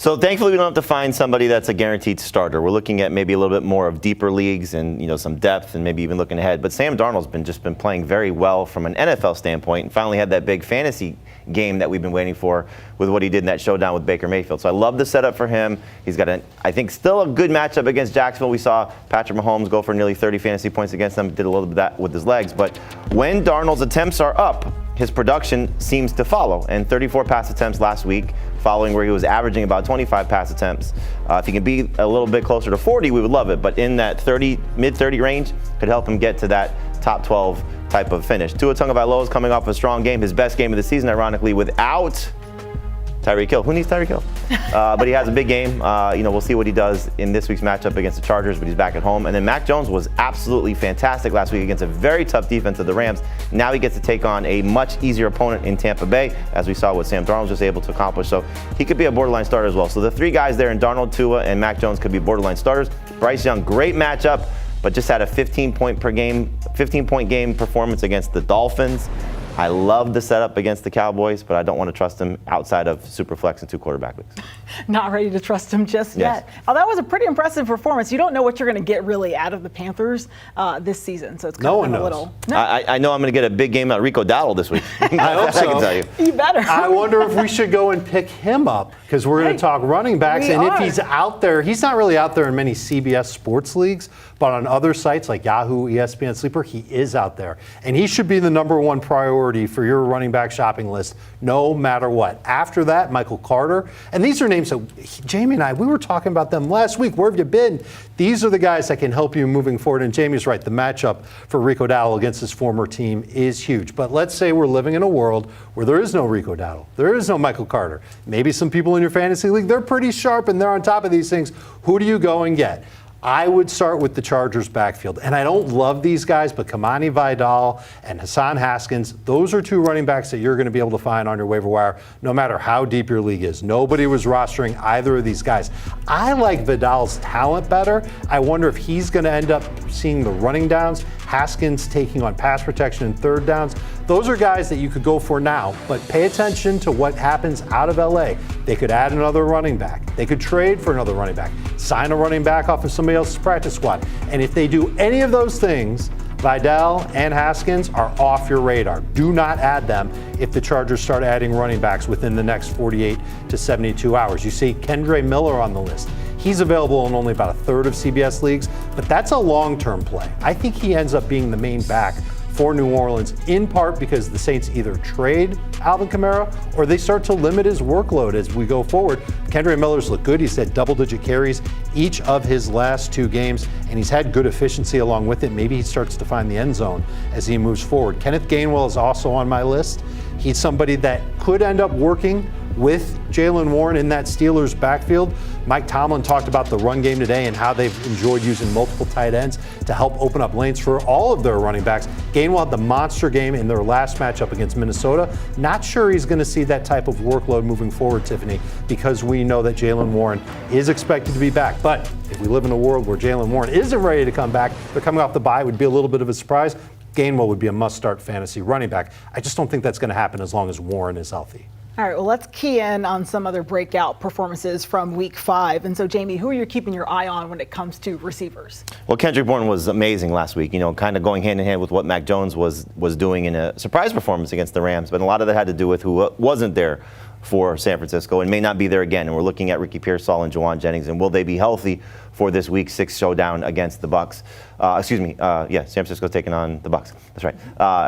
So thankfully, we don't have to find somebody that's a guaranteed starter. We're looking at maybe a little bit more of deeper leagues and some depth and maybe even looking ahead. But Sam Darnold's been playing very well from an NFL standpoint and finally had that big fantasy game that we've been waiting for with what he did in that showdown with Baker Mayfield. So I love the setup for him. He's got, I think, still a good matchup against Jacksonville. We saw Patrick Mahomes go for nearly 30 fantasy points against them, did a little bit of that with his legs. But when Darnold's attempts are up, his production seems to follow. And 34 pass attempts last week, following where he was averaging about 25 pass attempts. If he can be a little bit closer to 40, we would love it. But in that mid-30 range could help him get to that top 12 type of finish. Tua Tagovailoa is coming off a strong game, his best game of the season, ironically, without Tyreek Hill. Who needs Tyreek Hill? But he has a big game. We'll see what he does in this week's matchup against the Chargers, but he's back at home. And then Mac Jones was absolutely fantastic last week against a very tough defense of the Rams. Now he gets to take on a much easier opponent in Tampa Bay, as we saw what Sam Darnold was just able to accomplish. So he could be a borderline starter as well. So the three guys there in Darnold, Tua, and Mac Jones could be borderline starters. Bryce Young, great matchup, but just had a 15-point game performance against the Dolphins. I love the setup against the Cowboys, but I don't want to trust him outside of Superflex and 2-quarterback leagues. Not ready to trust him just yet. Oh, that was a pretty impressive performance. You don't know what you're going to get really out of the Panthers this season, so it's kind of a little. No. I know I'm going to get a big game out of Rico Dowdle this week. I hope so. I can tell you. You better. I wonder if we should go and pick him up because we're going to talk running backs, and if he's out there, he's not really out there in many CBS sports leagues, but on other sites like Yahoo, ESPN Sleeper, he is out there, and he should be the #1 priority for your running back shopping list, no matter what. After that, Michael Carter, and these are names that Jamey and I, we were talking about them last week. Where have you been? These are the guys that can help you moving forward, and Jamey's right. The matchup for Rico Dowdle against his former team is huge, but let's say we're living in a world where there is no Rico Dowdle, there is no Michael Carter. Maybe some people in your fantasy league, they're pretty sharp and they're on top of these things. Who do you go and get? I would start with the Chargers backfield. And I don't love these guys, but Kamani Vidal and Hassan Haskins, those are two running backs that you're going to be able to find on your waiver wire, no matter how deep your league is. Nobody was rostering either of these guys. I like Vidal's talent better. I wonder if he's going to end up seeing the running downs, Haskins taking on pass protection and third downs. Those are guys that you could go for now, but pay attention to what happens out of LA. They could add another running back. They could trade for another running back, sign a running back off of somebody else's practice squad. And if they do any of those things, Vidal and Haskins are off your radar. Do not add them if the Chargers start adding running backs within the next 48 to 72 hours. You see Kendre Miller on the list. He's available in only about a third of CBS leagues, but that's a long-term play. I think he ends up being the main back for New Orleans, in part because the Saints either trade Alvin Kamara or they start to limit his workload as we go forward. Kendre Miller's looked good. He's had double-digit carries each of his last 2 games, and he's had good efficiency along with it. Maybe he starts to find the end zone as he moves forward. Kenneth Gainwell is also on my list. He's somebody that could end up working with Jaylen Warren in that Steelers backfield. Mike Tomlin talked about the run game today and how they've enjoyed using multiple tight ends to help open up lanes for all of their running backs. Gainwell had the monster game in their last matchup against Minnesota. Not sure he's going to see that type of workload moving forward, Tiffany, because we know that Jaylen Warren is expected to be back. But if we live in a world where Jaylen Warren isn't ready to come back, they're coming off the bye, would be a little bit of a surprise. Gainwell would be a must-start fantasy running back. I just don't think that's going to happen as long as Warren is healthy. All right, well, let's key in on some other breakout performances from Week 5. And so, Jamey, who are you keeping your eye on when it comes to receivers? Well, Kendrick Bourne was amazing last week, kind of going hand in hand with what Mac Jones was doing in a surprise performance against the Rams. But a lot of that had to do with who wasn't there for San Francisco and may not be there again. And we're looking at Ricky Pearsall and Juwan Jennings, and will they be healthy for this Week 6 showdown against the Bucs? San Francisco's taking on the Bucs. That's right,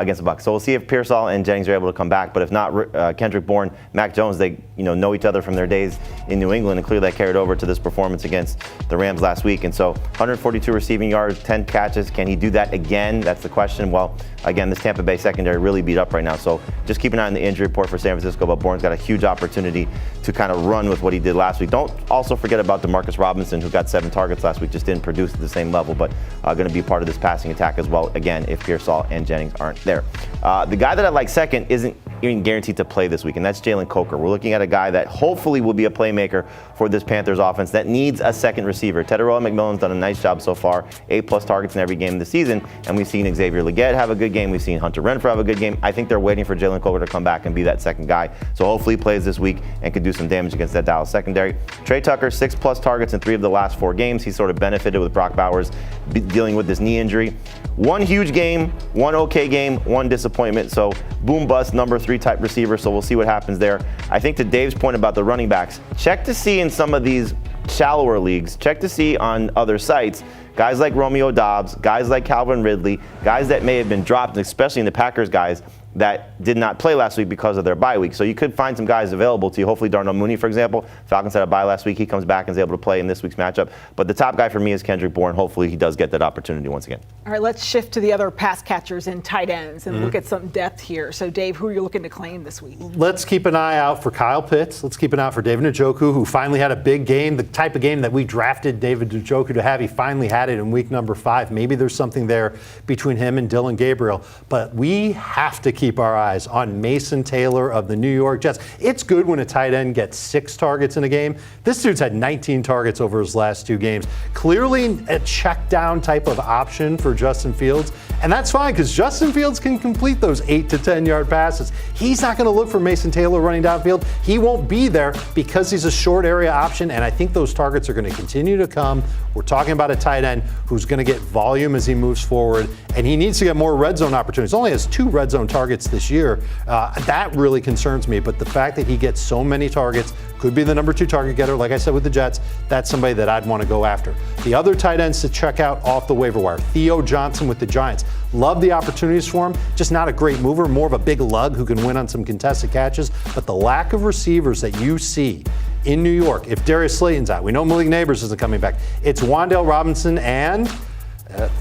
against the Bucs. So we'll see if Pearsall and Jennings are able to come back. But if not, Kendrick Bourne, Mac Jones, they know each other from their days in New England, and clearly that carried over to this performance against the Rams last week. And so 142 receiving yards, 10 catches. Can he do that again? That's the question. Well, again, this Tampa Bay secondary really beat up right now. So just keep an eye on the injury report for San Francisco. But Bourne's got a huge opportunity to kind of run with what he did last week. Don't also forget about DeMarcus Robinson, who got 7 targets last week, just didn't produce at the same level, but going to be part of this passing attack as well, again, if Pearsall and Jennings aren't there. The guy that I like second isn't even guaranteed to play this week, and that's Jalen Coker. We're looking at a guy that hopefully will be a playmaker for this Panthers offense that needs a second receiver. Teteroa McMillan's done a nice job so far, 8+ targets in every game this season, and we've seen Xavier Legette have a good game. We've seen Hunter Renfrow have a good game. I think they're waiting for Jalen Coker to come back and be that second guy. So hopefully he plays plays this week and could do some damage against that Dallas secondary. Trey Tucker, 6+ targets in 3 of the last 4 games. He sort of benefited with Brock Bowers dealing with this knee injury. 1 huge game, 1 okay game, 1 disappointment. So boom bust, number 3 type receiver. So we'll see what happens there. I think to Dave's point about the running backs, check to see in some of these shallower leagues, check to see on other sites, guys like Romeo Doubs, guys like Calvin Ridley, guys that may have been dropped, especially in the Packers guys that did not play last week because of their bye week. So you could find some guys available to you. Hopefully Darnell Mooney, for example. Falcons had a bye last week. He comes back and is able to play in this week's matchup. But the top guy for me is Kendrick Bourne. Hopefully he does get that opportunity once again. All right, let's shift to the other pass catchers and tight ends and look at some depth here. So Dave, who are you looking to claim this week? Let's keep an eye out for Kyle Pitts. Let's keep an eye out for David Njoku, who finally had a big game, the type of game that we drafted David Njoku to have. He finally had it in week number 5. Maybe there's something there between him and Dylan Gabriel. But we have to keep our eyes on Mason Taylor of the New York Jets. It's good when a tight end gets 6 targets in a game. This dude's had 19 targets over his last 2 games. Clearly a check down type of option for Justin Fields. And that's fine because Justin Fields can complete those 8 to 10 yard passes. He's not going to look for Mason Taylor running downfield. He won't be there because he's a short area option. And I think those targets are going to continue to come. We're talking about a tight end who's going to get volume as he moves forward. And he needs to get more red zone opportunities. Only has 2 red zone targets this year. That really concerns me. But the fact that he gets so many targets, could be the number 2 target getter, like I said with the Jets, that's somebody that I'd want to go after. The other tight ends to check out off the waiver wire, Theo Johnson with the Giants. Love the opportunities for him, just not a great mover, more of a big lug who can win on some contested catches. But the lack of receivers that you see in New York, if Darius Slayton's out, we know Malik Neighbors isn't coming back, it's Wan'Dale Robinson and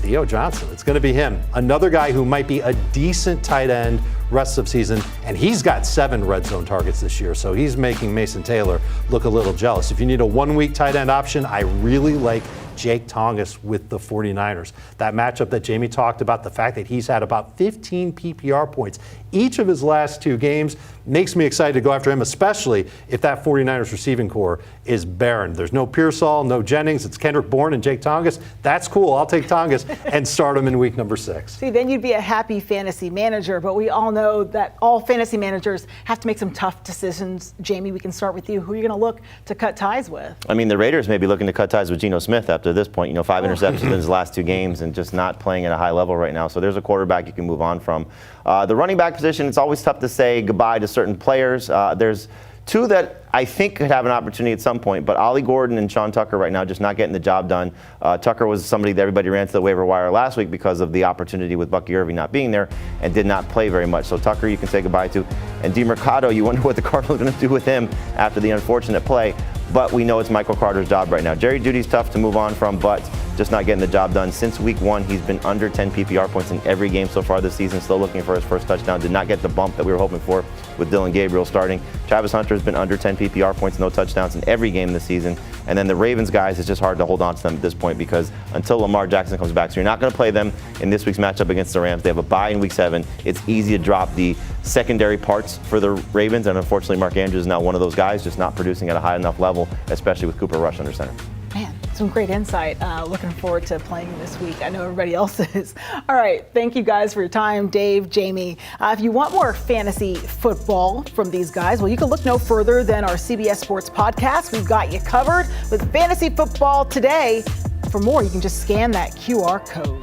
Theo Johnson. It's going to be him. Another guy who might be a decent tight end rest of season, and he's got 7 red zone targets this year, so he's making Mason Taylor look a little jealous. If you need a 1-week tight end option, I really like Jake Tongas with the 49ers. That matchup that Jamey talked about, the fact that he's had about 15 PPR points each of his last 2 games, makes me excited to go after him, especially if that 49ers receiving core is barren. There's no Pearsall, no Jennings, it's Kendrick Bourne and Jake Tongas. That's cool. I'll take Tongas and start him in week number 6. See, then you'd be a happy fantasy manager, but we all know that all fantasy managers have to make some tough decisions. Jamey, we can start with you. Who are you going to look to cut ties with? I mean, the Raiders may be looking to cut ties with Geno Smith after this point. 5 interceptions in his last 2 games and just not playing at a high level right now. So there's a quarterback you can move on from. The running back position, it's always tough to say goodbye to certain players. There's 2 that I think could have an opportunity at some point, but Ollie Gordon and Sean Tucker right now just not getting the job done. Tucker was somebody that everybody ran to the waiver wire last week because of the opportunity with Bucky Irving not being there and did not play very much. So Tucker you can say goodbye to. And DeMercado, you wonder what the Cardinals are going to do with him after the unfortunate play. But we know it's Michael Carter's job right now. Jerry Jeudy's tough to move on from, but just not getting the job done. Since week 1, he's been under 10 PPR points in every game so far this season. Still looking for his first touchdown. Did not get the bump that we were hoping for with Dylan Gabriel starting. Travis Hunter has been under 10 PPR points, no touchdowns in every game this season. And then the Ravens guys, it's just hard to hold on to them at this point because until Lamar Jackson comes back, so you're not going to play them in this week's matchup against the Rams. They have a bye in week 7. It's easy to drop the secondary parts for the Ravens, and unfortunately Mark Andrews is now one of those guys just not producing at a high enough level, especially with Cooper Rush under center. Man, some great insight. Looking forward to playing this week. I know everybody else is. All right, thank you guys for your time, Dave, Jamey. If you want more fantasy football from these guys, well, you can look no further than our CBS Sports podcast. We've got you covered with fantasy football today. For more, you can just scan that QR code.